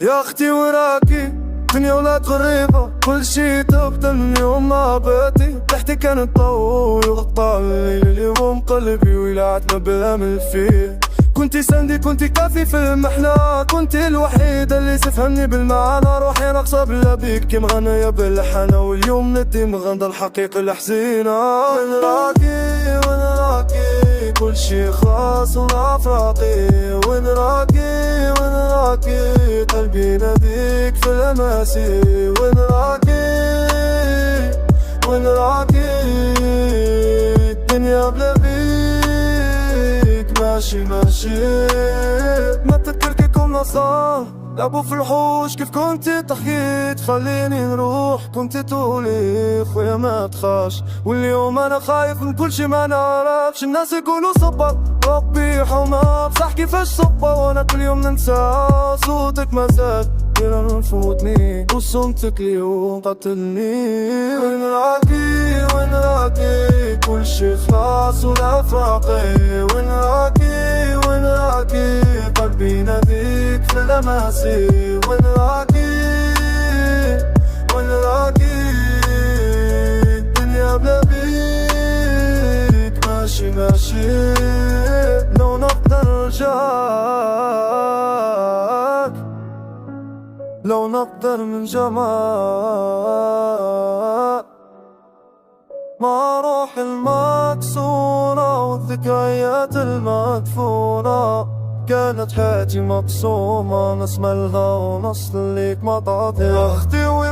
يا اختي وراكي دنيا ولاد غريبة، كل شي تبدل من يوم ما بدي. تحتي كانت ضوء وغطى الليل، اليوم قلبي ولعت ما بالامل فيه. كنتي سندي كنتي كافي في المحنة، كنتي الوحيدة اللي تفهمني بالمعنى. روحي ناقصة بلا بيك مغنية بالحنا، واليوم ندي مغنى الحقيقة الحزينة. وين راكي وين راكي كل شي خلاص ونافراقي. وين راكي وين راكي قلبي ناديك في الأماسي. وين راكي وين راكي الدنيا بلا بيك ماشي ماشي. ما تذكرك كنا صار لعبوا في الحوش كيف كنتي تحكيت خليني نروح. كنتي تقولي خويا ما تخاش، واليوم انا خايف من كل شي ما نعرفش. الناس يقولوا صبر ربي حما، بصح كيفاش صبر وانا كل يوم ننسى. صوتك ما زاد غير نفوتني، وصمتك اليوم قتلني. وين راكي وين راكي كل شي خلاص ولا فراقي. وين راكي وين راكي قلبي ناديك في الأماسي. وين راكي وين راكي الدنيا بلا بيك ماشي ماشي. لو نقدر نرجعك، لو نقدر من جمال مع روح المكسورة والذكريات المدفونة. كانت حياتي مقسومة، نص ملها ونص ليك ما تعطي. يا اختي وين